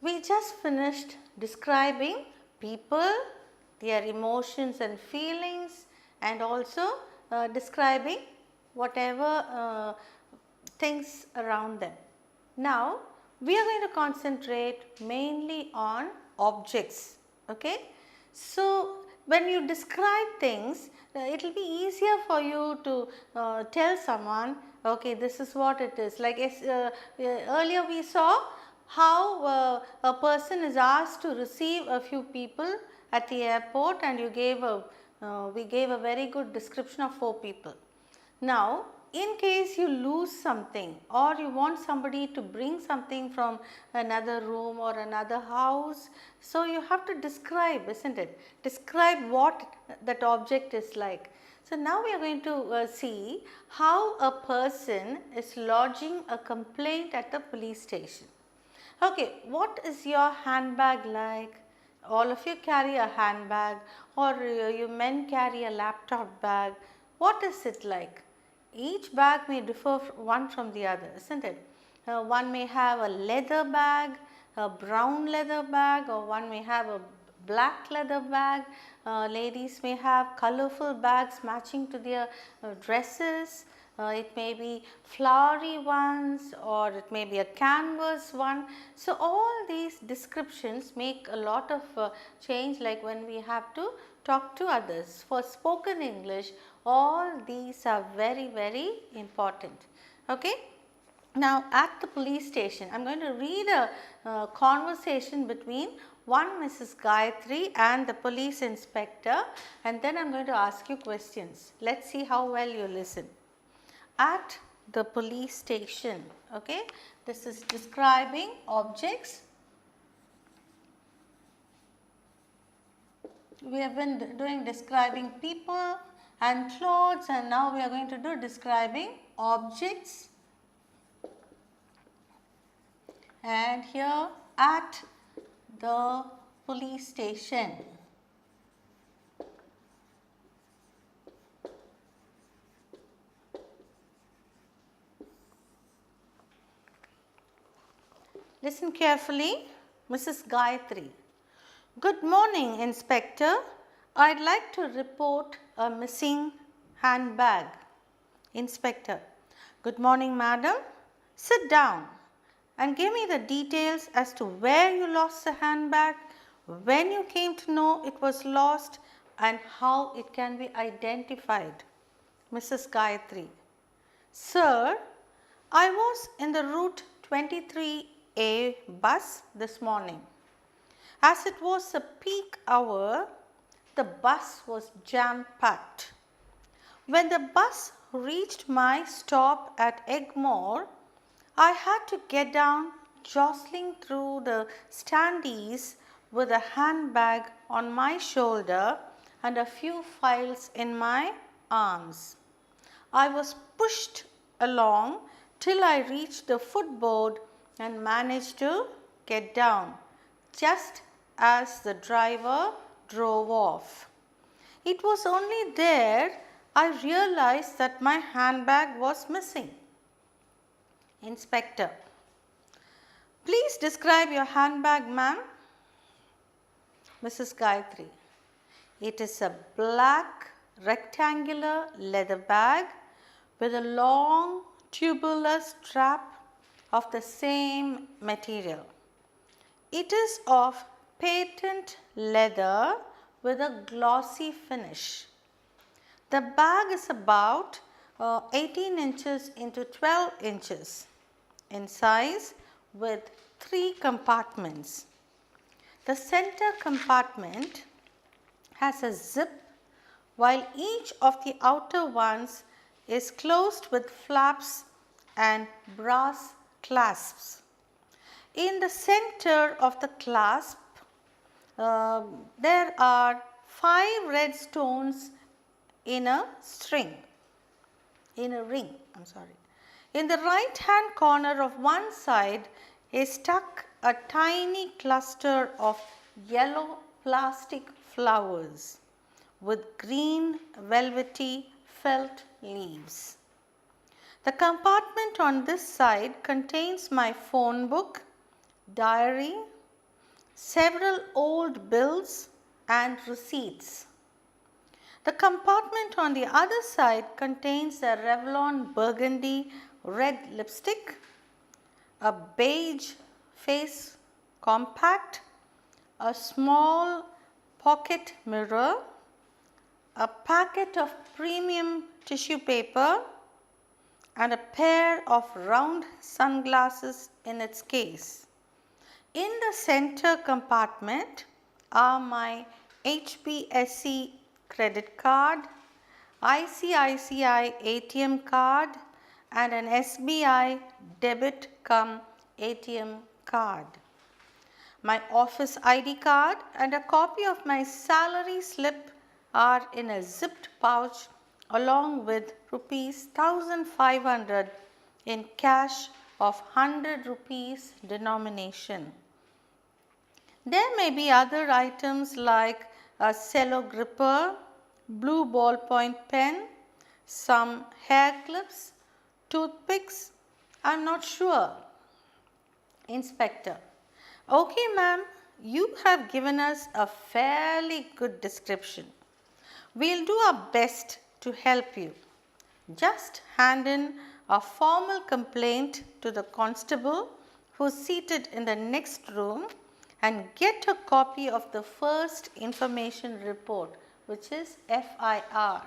We just finished describing people, their emotions and feelings, and also describing whatever things around them. Now, we are going to concentrate mainly on objects. Okay? So, when you describe things, it will be easier for you to tell someone, okay, this is what it is. Like earlier we saw how a person is asked to receive a few people at the airport, and you gave we gave a very good description of 4 people. Now, in case you lose something or you want somebody to bring something from another room or another house, so you have to describe, isn't it? Describe what that object is like. So, now we are going to see how a person is lodging a complaint at the police station. Okay, what is your handbag like? All of you carry a handbag, or you men carry a laptop bag. What is it like? Each bag may differ one from the other, isn't it? One may have a leather bag, a brown leather bag, or one may have a black leather bag. Ladies may have colorful bags matching to their dresses. It may be flowery ones, or it may be a canvas one. So, all these descriptions make a lot of change, like when we have to talk to others. For spoken English, all these are very, very important. Okay? Now, at the police station, I am going to read a conversation between one Mrs. Gayatri and the police inspector, and then I am going to ask you questions. Let us see how well you listen. At the police station, okay, this is describing objects. We have been doing describing people and clothes, and now we are going to do describing objects. And here at the police station. Listen carefully, Mrs. Gayatri. Good morning, Inspector. I'd like to report a missing handbag. Inspector. Good morning, madam. Sit down and give me the details as to where you lost the handbag, when you came to know it was lost, and how it can be identified. Mrs. Gayatri. Sir, I was in the route 23A bus this morning. As it was a peak hour, the bus was jam-packed. When the bus reached my stop at Egmore, I had to get down, jostling through the standees with a handbag on my shoulder and a few files in my arms. I was pushed along till I reached the footboard and managed to get down, just as the driver drove off. It was only there I realized that my handbag was missing. Inspector. Please describe your handbag, ma'am. Mrs. Gayatri. It is a black rectangular leather bag with a long tubular strap of the same material. It is of patent leather with a glossy finish. The bag is about 18 inches into 12 inches in size with 3 compartments. The center compartment has a zip, while each of the outer ones is closed with flaps and brass clasps. In the center of the clasp, there are 5 red stones in a ring. In the right hand corner of one side is stuck a tiny cluster of yellow plastic flowers with green velvety felt leaves. The compartment on this side contains my phone book, diary, several old bills and receipts. The compartment on the other side contains a Revlon burgundy red lipstick, a beige face compact, a small pocket mirror, a packet of premium tissue paper, and a pair of round sunglasses in its case. In the center compartment are my HPSC credit card, ICICI ATM card, and an SBI debit cum ATM card. My office ID card and a copy of my salary slip are in a zipped pouch along with rupees 1500 in cash of 100 rupees denomination. There may be other items like a cello gripper, blue ballpoint pen, some hair clips, toothpicks. I am not sure. Inspector: okay ma'am, you have given us a fairly good description. We'll do our best to help you. Just hand in a formal complaint to the constable who is seated in the next room and get a copy of the first information report, which is FIR,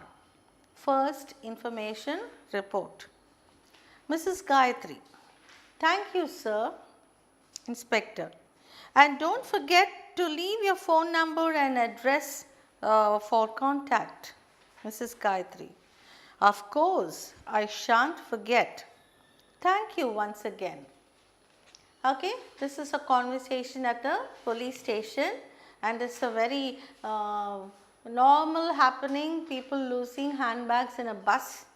First Information Report. Mrs. Gayatri: thank you, sir. Inspector: and don't forget to leave your phone number and address for contact. Mrs. Gayatri: of course, I shan't forget. Thank you once again. Okay, this is a conversation at the police station, and it's a very normal happening, people losing handbags in a bus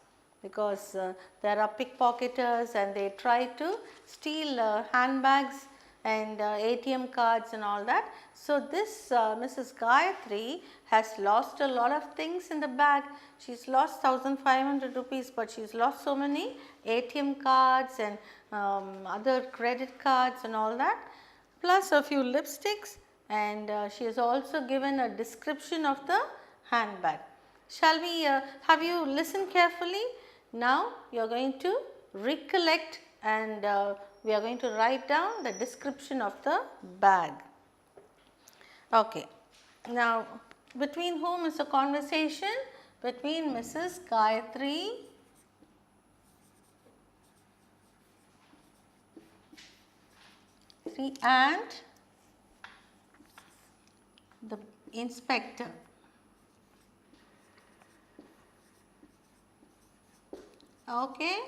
because there are pickpocketers and they try to steal handbags and ATM cards and all that. So, this Mrs. Gayatri has lost a lot of things in the bag. She's lost 1500 rupees, but she's lost so many ATM cards and other credit cards and all that, plus a few lipsticks, and she has also given a description of the handbag. Shall we have you listen carefully? Now you are going to recollect and we are going to write down the description of the bag. Okay. Now, between whom is the conversation? Between Mrs. Gayatri and the inspector. Okay.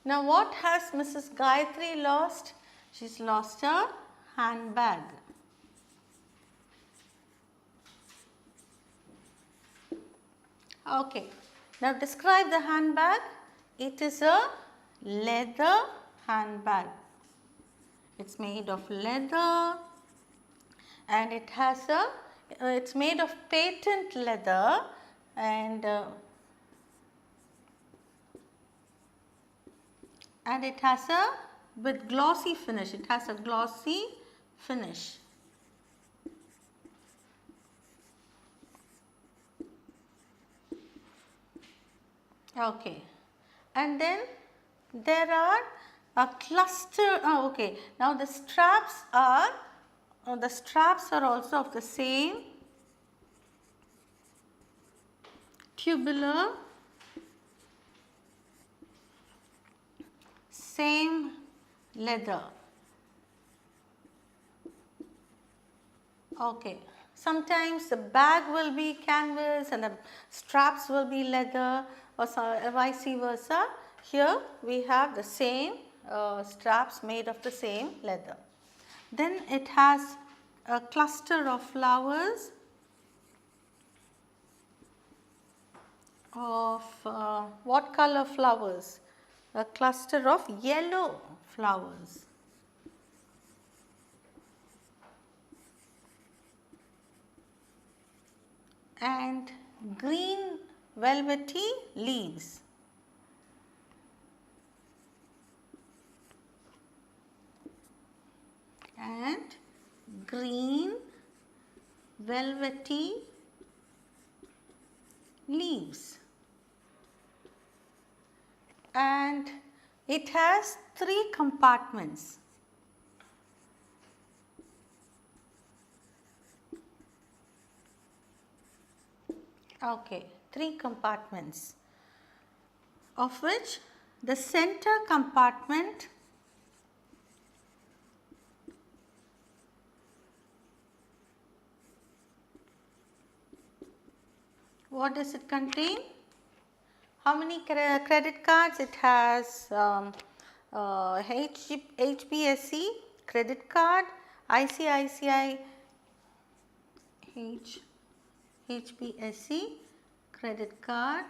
Now, what has Mrs. Gayatri lost? She's lost her handbag. Okay. Now, describe the handbag. It is a leather handbag. It's made of leather and it has a, it's made of patent leather and it has a with glossy finish. It has a glossy finish. Okay. And then there are a cluster. Oh, okay. Now the straps are also of the same tubular, same leather. Okay. Sometimes the bag will be canvas and the straps will be leather, or vice versa. Here we have the same straps made of the same leather. Then it has a cluster of flowers of what color flowers? A cluster of yellow flowers. And green velvety leaves. And velvety leaves, and it has 3 compartments. Okay, 3 compartments, of which the center compartment what does it contain? How many credit cards? It has HBSC credit card, ICICI HBSC credit card,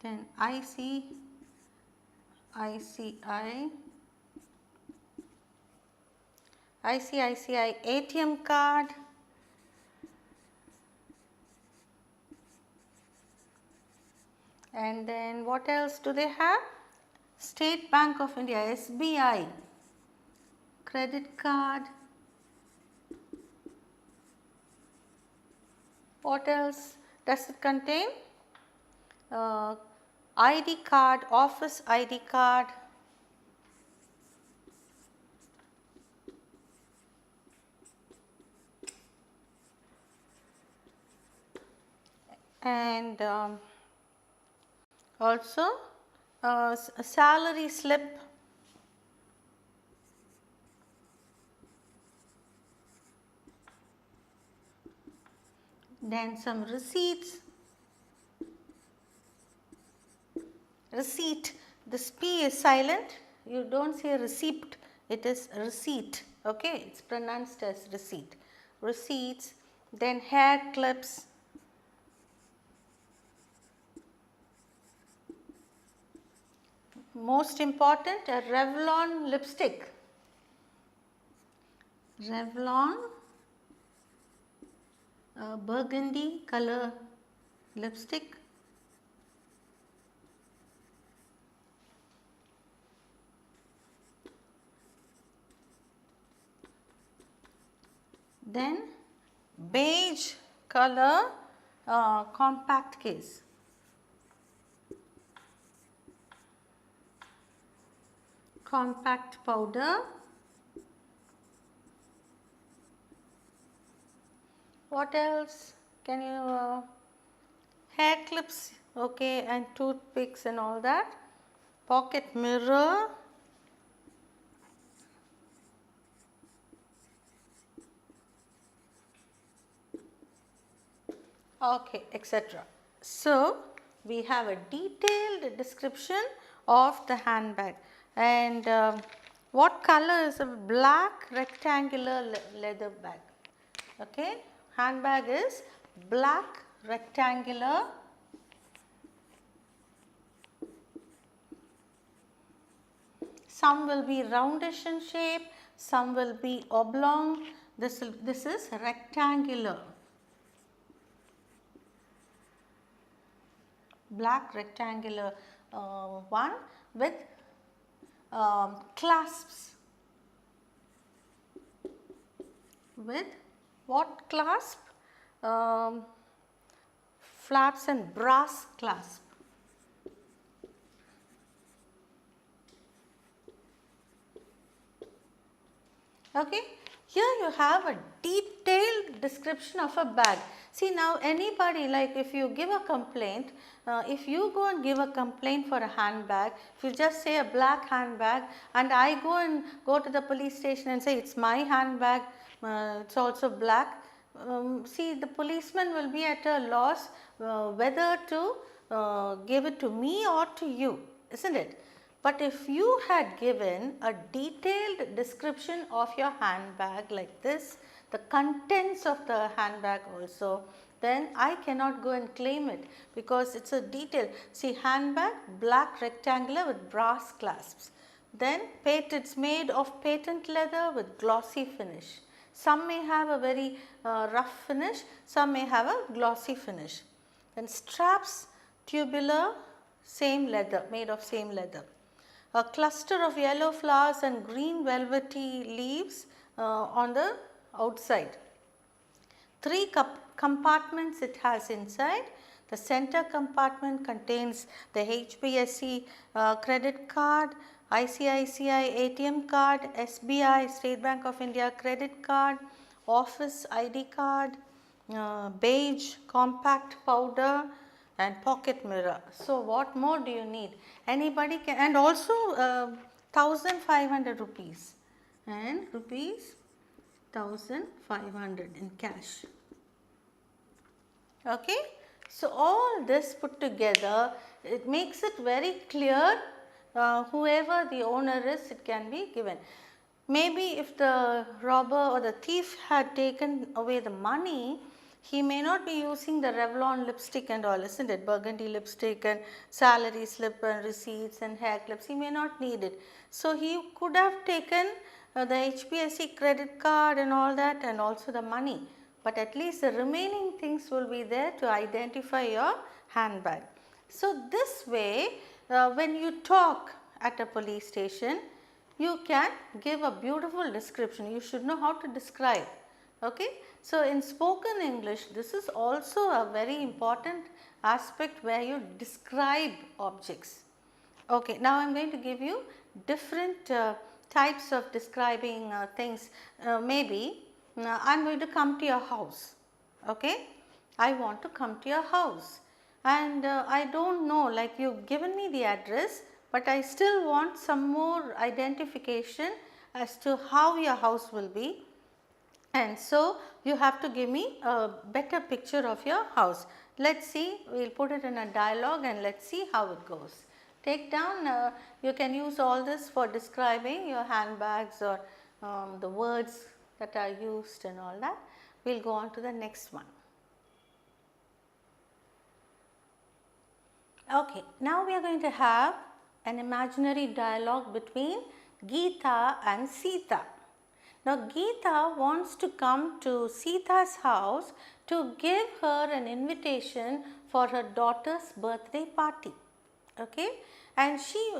then ICICI ATM card, and then what else do they have? State Bank of India, SBI credit card. What else does it contain? ID card, office ID card, and also a salary slip, then some receipts. Receipt, this P is silent, you do not say receipt, it is receipt, okay, it is pronounced as receipt. Receipts, then hair clips, most important, a Revlon lipstick, Revlon burgundy color lipstick, then beige color compact case, compact powder, what else can you hair clips, okay, and toothpicks and all that, pocket mirror, okay, etc. So, we have a detailed description of the handbag, and what color is a black rectangular leather bag, okay, handbag is black rectangular some will be roundish in shape, some will be oblong, this is rectangular, black rectangular one with clasps, with what clasp? Flaps and brass clasp. Okay. Here you have a detailed description of a bag. See, now anybody, like if you give a complaint, if you go and give a complaint for a handbag, if you just say a black handbag and I go to the police station and say it's my handbag, it's also black, see, the policeman will be at a loss whether to give it to me or to you, isn't it? But if you had given a detailed description of your handbag like this, the contents of the handbag also, then I cannot go and claim it because it is a detail. See, handbag black rectangular with brass clasps. Then it is made of patent leather with glossy finish. Some may have a very rough finish, some may have a glossy finish. Then straps tubular, same leather, made of same leather. a cluster of yellow flowers and green velvety leaves on the outside. 3 compartments it has inside. The center compartment contains the HPSC credit card, ICICI ATM card, SBI State Bank of India credit card, office ID card, beige compact powder and pocket mirror. So, what more do you need? Anybody can, and also 1500 rupees and rupees 1500 in cash. Okay. So, all this put together, it makes it very clear whoever the owner is, it can be given. Maybe if the robber or the thief had taken away the money, he may not be using the Revlon lipstick and all, isn't it? Burgundy lipstick and salary slip and receipts and hair clips, he may not need it. So, he could have taken the HPSC credit card and all that, and also the money, but at least the remaining things will be there to identify your handbag. So, this way when you talk at a police station, you can give a beautiful description. You should know how to describe. Okay. So, in spoken English, this is also a very important aspect where you describe objects. Okay. Now, I am going to give you different types of describing things. Maybe I am going to come to your house. Okay. I want to come to your house, and I do not know, like you have given me the address, but I still want some more identification as to how your house will be, and so you have to give me a better picture of your house. Let us see, we will put it in a dialogue and let us see how it goes. Take down, you can use all this for describing your handbags or the words that are used and all that. We will go on to the next one. Okay, now we are going to have an imaginary dialogue between Geeta and Sita. Now, Geeta wants to come to Sita's house to give her an invitation for her daughter's birthday party. Okay, and she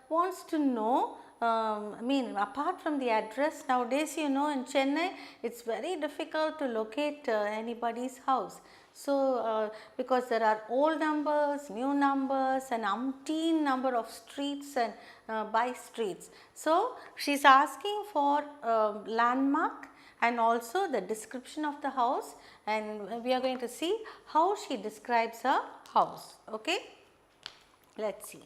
wants to know, I mean, apart from the address, nowadays you know in Chennai it is very difficult to locate anybody's house. So, because there are old numbers, new numbers and umpteen number of streets and by streets. So, she is asking for landmark and also the description of the house, and we are going to see how she describes her house. Okay. Let us see.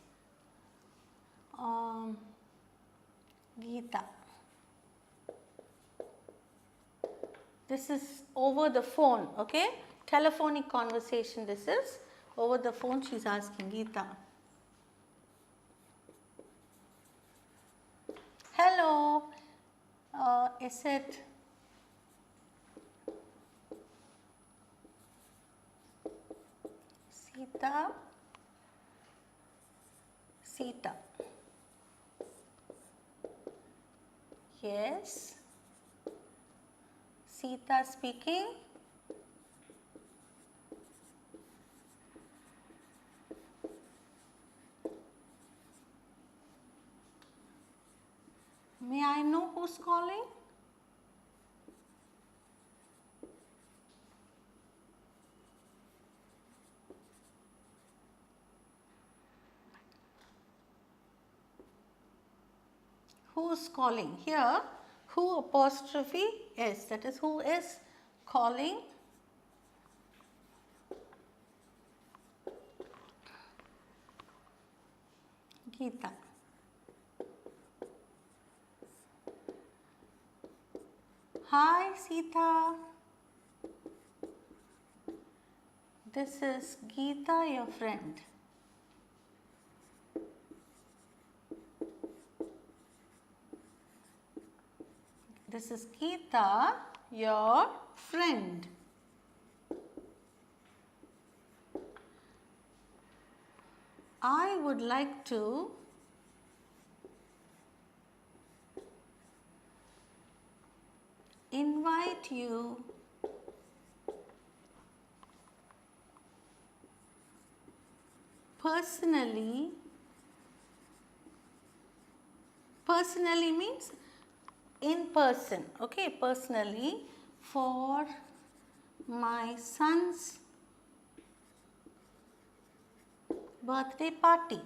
Geeta. This is over the phone, okay? Telephonic conversation this is. Over the phone she is asking Geeta. Hello, is it Sita? Sita. Yes. Sita speaking. May I know who's calling? Who is calling? Here, who apostrophe S, that is who is calling. Geeta. Hi Sita, this is Geeta, your friend. This is Geeta, your friend. I would like to invite you personally Personally means in person, okay, personally for my son's birthday party.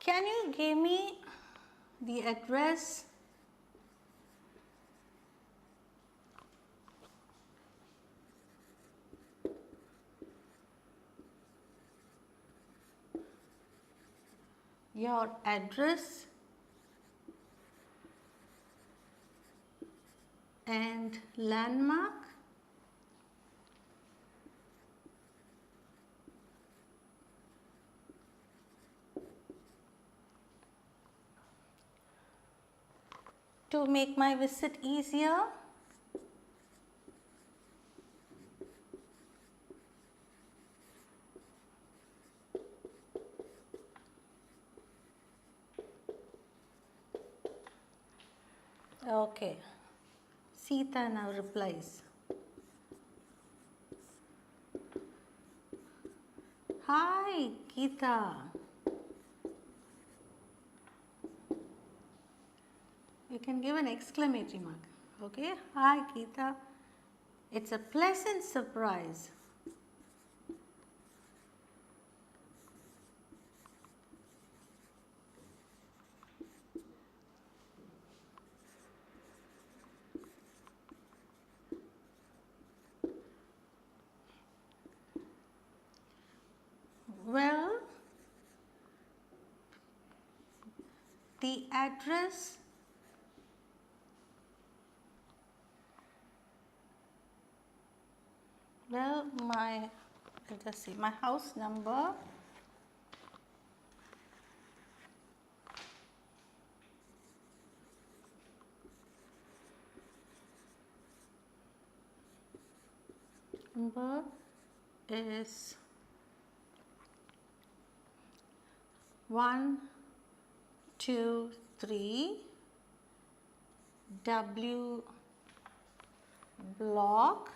Can you give me the address? Your address and landmark? To make my visit easier, okay. Sita now replies, hi Geeta. You can give an exclamatory mark. Okay, hi Geeta. It's a pleasant surprise. Well, the address let us see, my house number is 123 W block,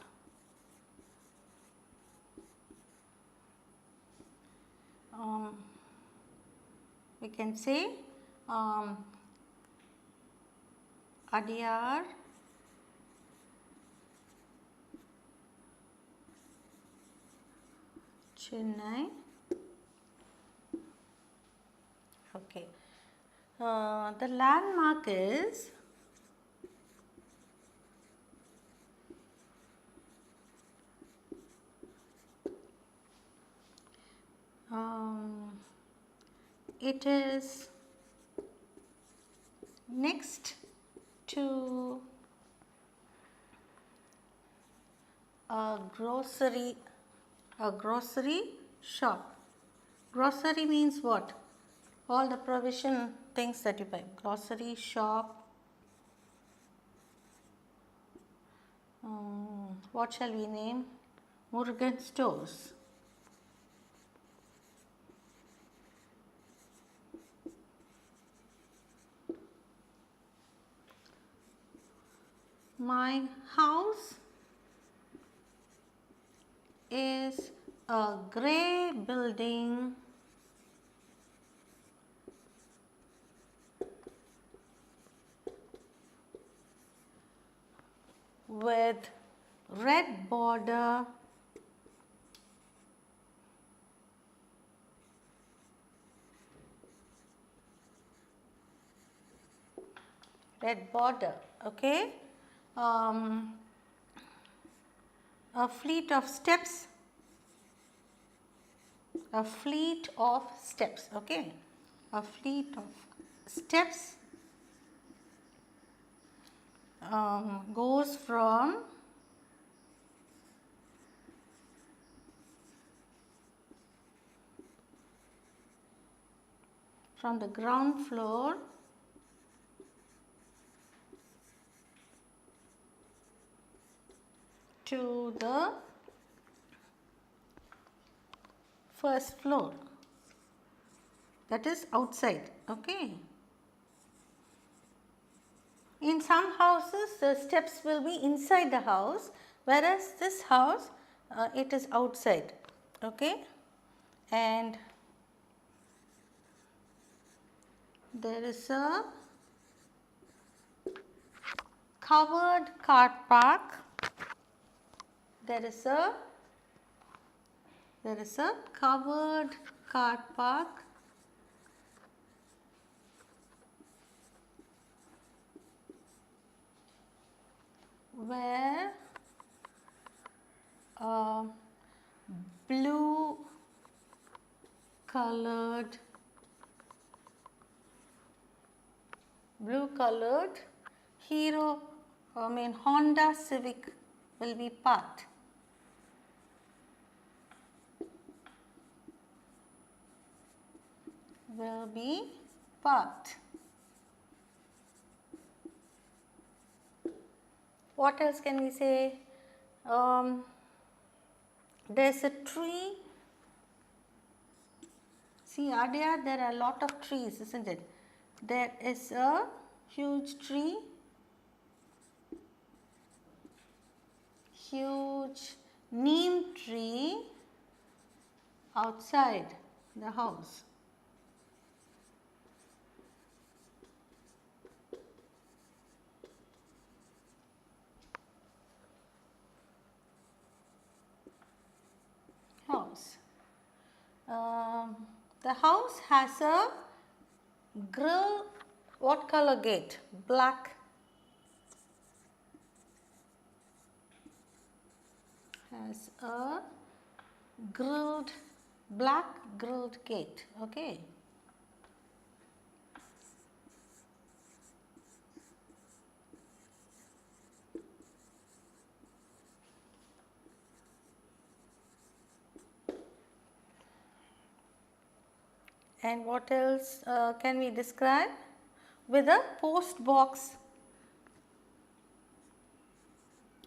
we can say Adyar, Chennai. Okay. The landmark is it is next to a grocery shop. Grocery means what? All the provision things that you buy. Grocery shop. What shall we name? Murugan stores. My house is a grey building with red border okay. A fleet of steps, okay, a fleet of steps goes from the ground floor to the first floor, that is outside, okay. In some houses the steps will be inside the house, whereas this house it is outside. Okay, and there is a covered car park. There is a covered car park where a blue colored Honda Civic will be parked. What else can we say? There's a tree. See, Adya, there are a lot of trees, isn't it? There is a huge tree, huge neem tree outside the house. The house has a grill. What color gate? Black. Has a black grilled gate. Okay. And what else can we describe? With a post box.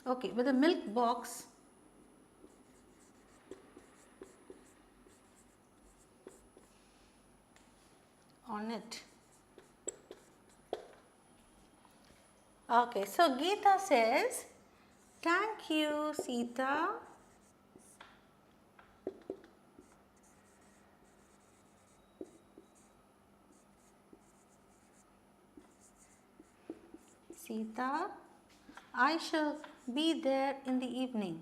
Okay, with a milk box. On it. Okay, so Geeta says, "Thank you, Sita." Sita, I shall be there in the evening,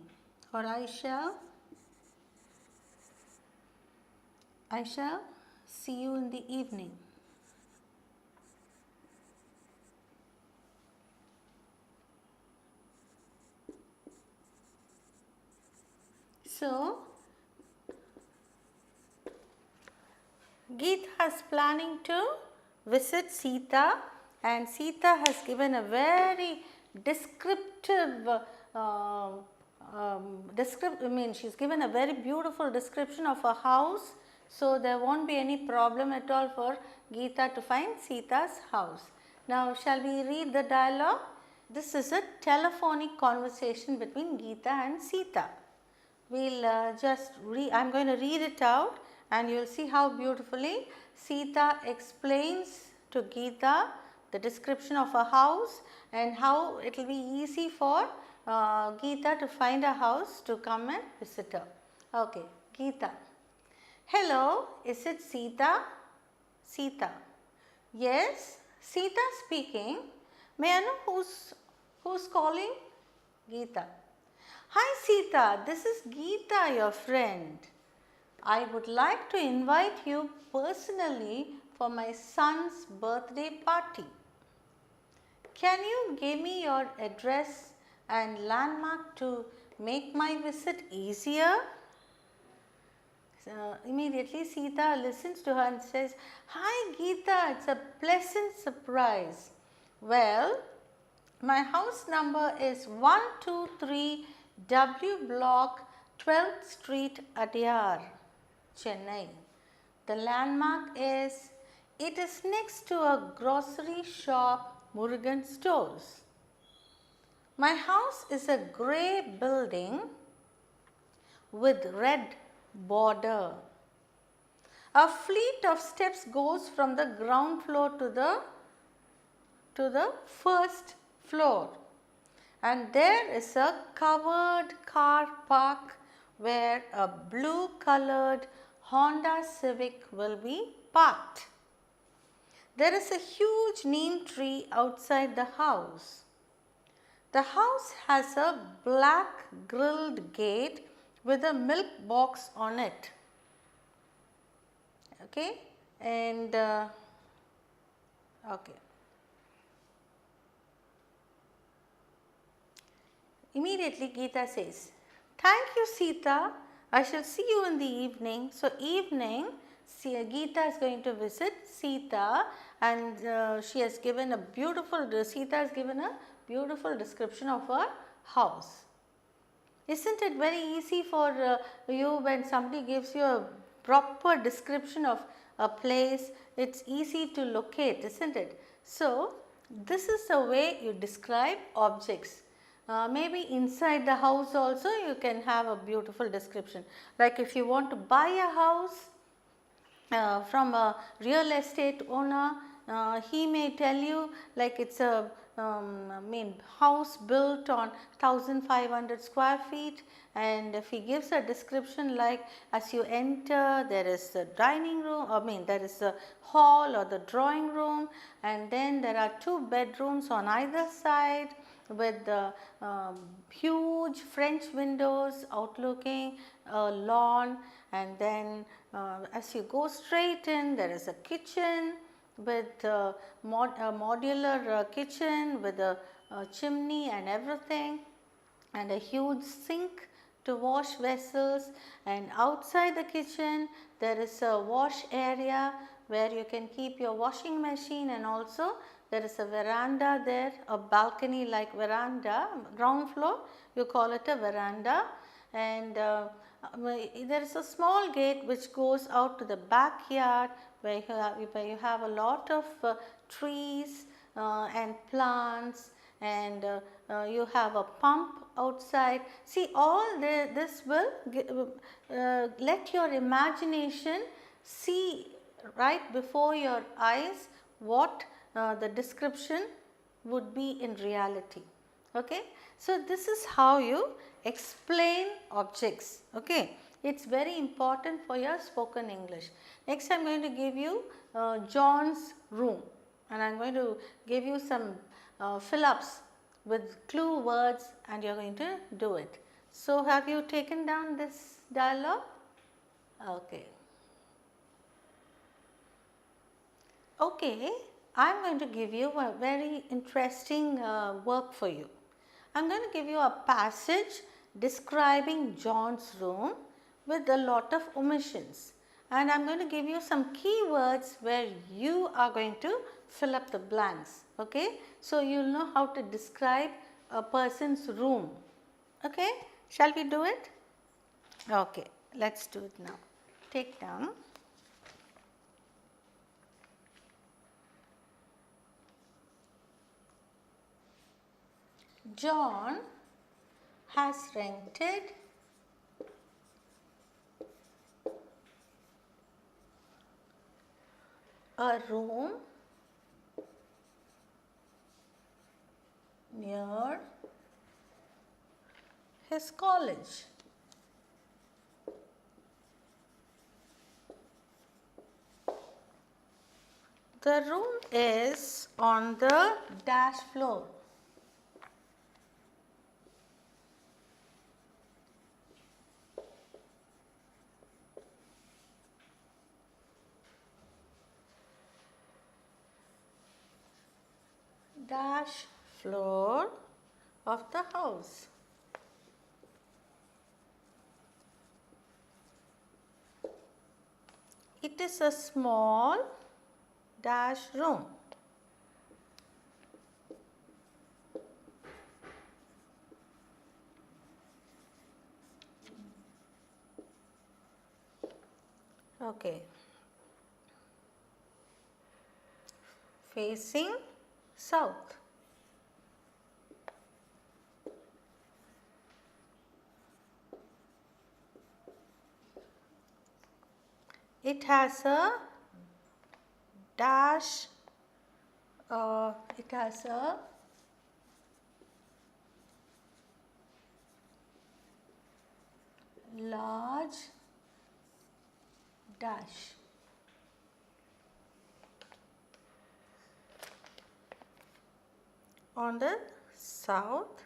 or I shall see you in the evening. So, Geeta is planning to visit Sita, and Sita has given a very descriptive she's given a very beautiful description of a house, so there won't be any problem at all for Geeta to find Sita's house. Now, shall we read the dialogue? This is a telephonic conversation between Geeta and Sita. We'll I'm going to read it out, and you'll see how beautifully Sita explains to Geeta the description of a house and how it will be easy for Geeta to find a house to come and visit her. Okay, Geeta. Hello, is it Sita? Sita. Yes, Sita speaking. May I know who's calling? Geeta. Hi Sita, this is Geeta, your friend. I would like to invite you personally for my son's birthday party. Can you give me your address and landmark to make my visit easier? Immediately Sita listens to her and says, "Hi Geeta, it's a pleasant surprise. Well, my house number is 123 W Block, 12th Street, Adyar, Chennai. The landmark is, it is next to a grocery shop, Murugan Stores. My house is a grey building with red border. A fleet of steps goes from the ground floor to the to the first floor, and there is a covered car park where a blue colored Honda Civic will be parked. There is a huge neem tree outside the house. The house has a black grilled gate with a milk box on it. Okay, and okay. Immediately Geeta says, "Thank you, Sita. I shall see you in the evening." So, evening, Geeta is going to visit Sita, and she has given a beautiful, Sita has given a beautiful description of her house. Isn't it very easy for you when somebody gives you a proper description of a place? It's easy to locate, isn't it? So, this is the way you describe objects. Maybe inside the house also you can have a beautiful description. Like if you want to buy a house from a real estate owner, he may tell you like it's a house built on 1500 square feet, and if he gives a description like as you enter there is a dining room, there is a hall or the drawing room, and then there are 2 bedrooms on either side with huge French windows outlooking a lawn, and then as you go straight in there is a kitchen with a modular kitchen with a chimney and everything, and a huge sink to wash vessels, and outside the kitchen there is a wash area where you can keep your washing machine, and also there is a veranda there, a balcony like veranda, ground floor you call it a veranda, and there is a small gate which goes out to the backyard where you have a lot of trees and plants, and you have a pump outside. See, all this will let your imagination see right before your eyes what the description would be in reality. Okay. So, this is how you explain objects. Okay. It is very important for your spoken English. Next, I am going to give you John's room, and I am going to give you some fill-ups with clue words, and you are going to do it. So, have you taken down this dialogue? Okay. Okay, I am going to give you a very interesting work for you. I am going to give you a passage describing John's room with a lot of omissions, and I am going to give you some keywords where you are going to fill up the blanks. Okay? So, you will know how to describe a person's room. Okay? Shall we do it? Okay, let us do it now. Take down. John has rented a room near his college. The room is on the dash floor. Dash floor of the house. It is a small dash room. Okay. Facing south. It has a dash it has a large dash. On the south,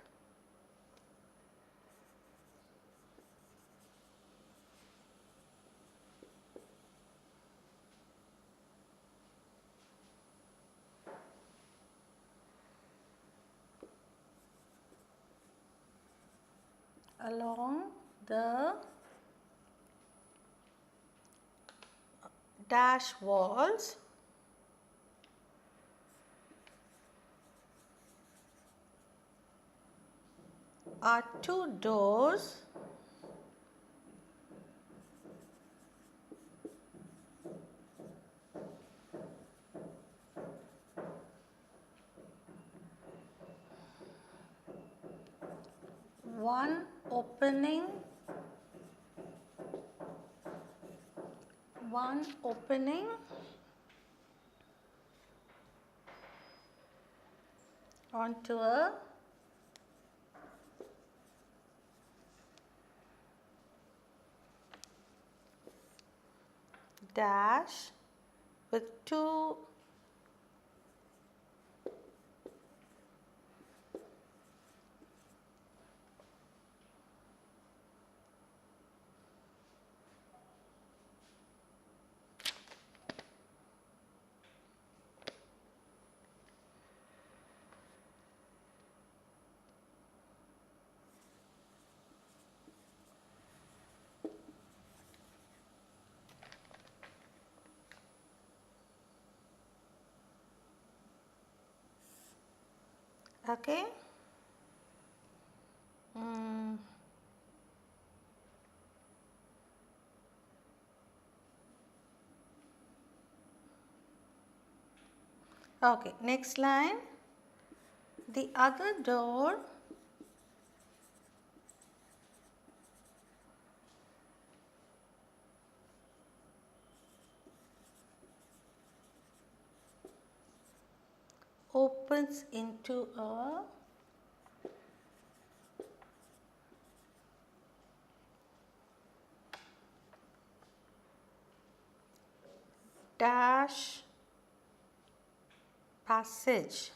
along the dash walls are two doors one opening onto a dash with two okay. Okay, next line. The other door opens into a dash passage.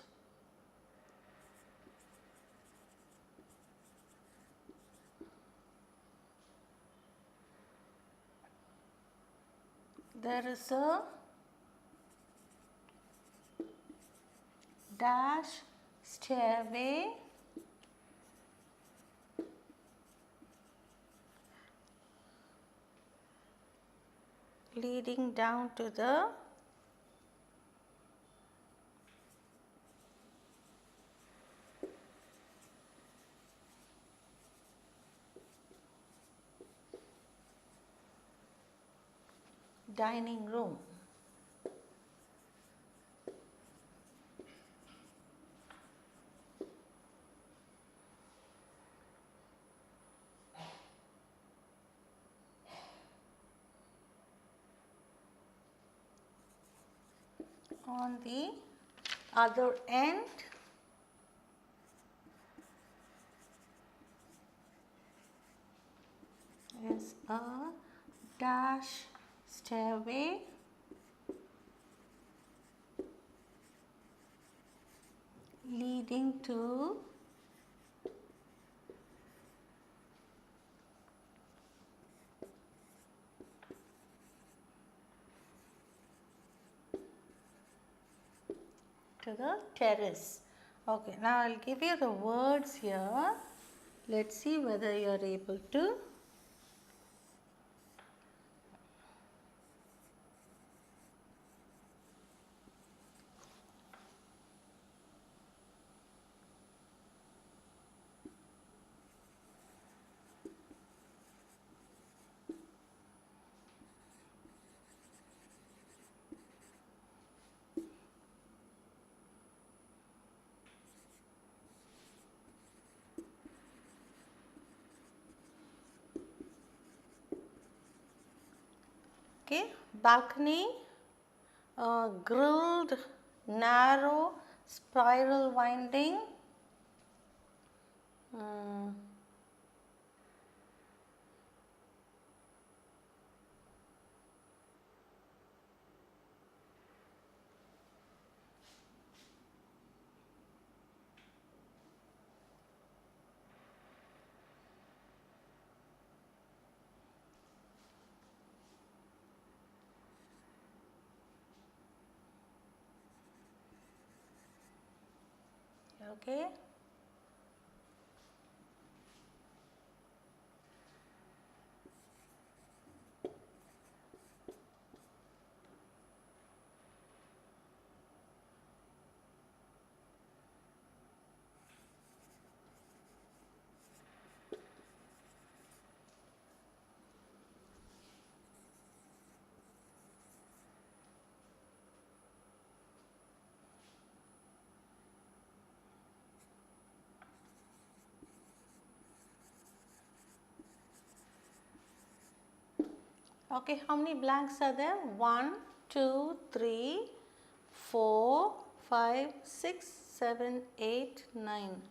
There is a dash stairway leading down to the dining room. On the other end, is a dash stairway leading to the terrace. Okay, now I will give you the words here. Let's see whether you are able to. Okay, balcony, grilled narrow spiral winding. Okay. Okay, how many blanks are there? 1, 2, 3, 4, 5, 6, 7, 8, 9.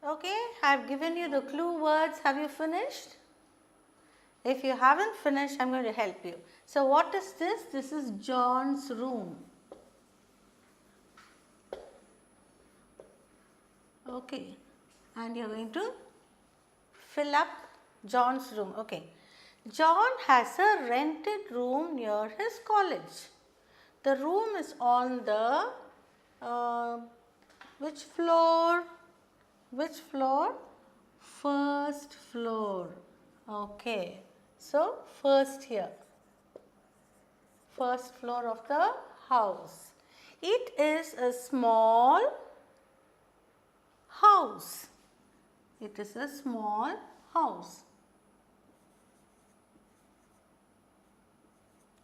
Okay, I have given you the clue words. Have you finished? If you haven't finished, I am going to help you. So, what is this? This is John's room. Okay, and you are going to fill up John's room. Okay, John has a rented room near his college. The room is on the which floor? Which floor? First floor. Okay, so first here, first floor of the house. It is a small house. It is a small house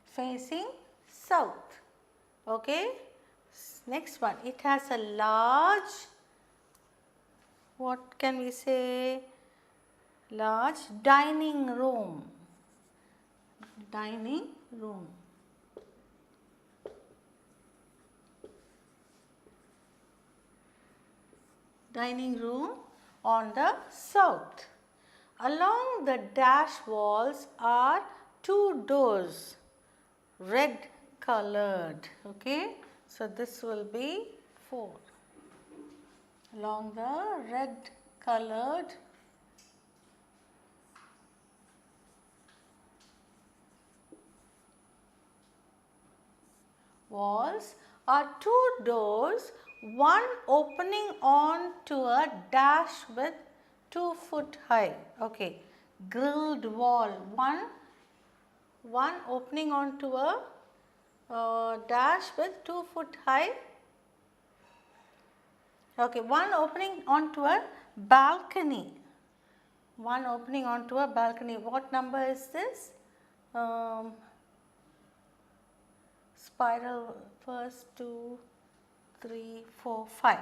facing south. Okay. Next one, it has a large, what can we say, large dining room. Dining room. Dining room on the south. Along the dash walls are two doors, red colored. Okay, so this will be 4. Along the red colored walls are two doors, one opening on to a dash with 2 foot high. Okay, grilled wall, one opening on to a dash with 2 foot high. Okay, one opening onto a balcony. One opening onto a balcony. What number is this? Spiral, first 2, 3, 4, 5.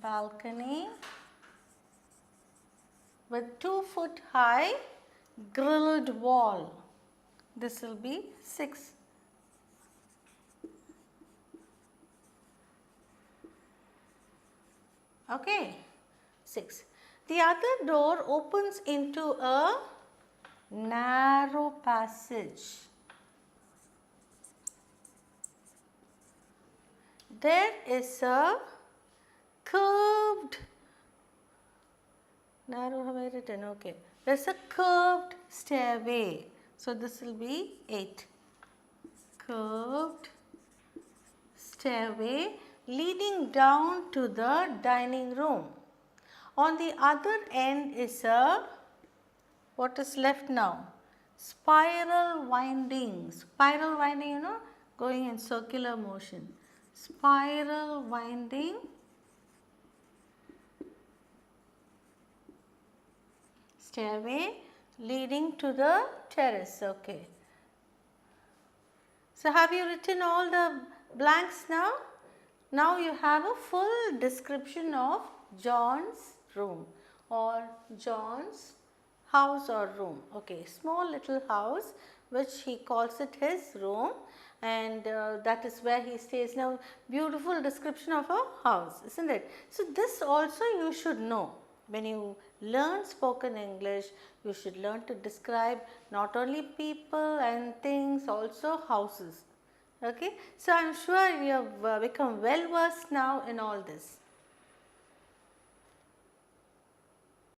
Balcony with 2 foot high grilled wall. This will be 6. Okay, 6. The other door opens into a narrow passage. There is a curved, narrow have I written? Okay. There is a curved stairway. So, this will be 8. Curved stairway leading down to the dining room. On the other end is a, what is left now? Spiral winding. Spiral winding, you know, going in circular motion. Spiral winding stairway leading to the terrace. Okay. So, have you written all the blanks now? Now, you have a full description of John's room or John's house or room. Okay, small little house which he calls it his room, and that is where he stays. Now, beautiful description of a house, isn't it? So, this also you should know. When you learn spoken English, you should learn to describe not only people and things, also houses. Okay. So, I am sure you have become well versed now in all this.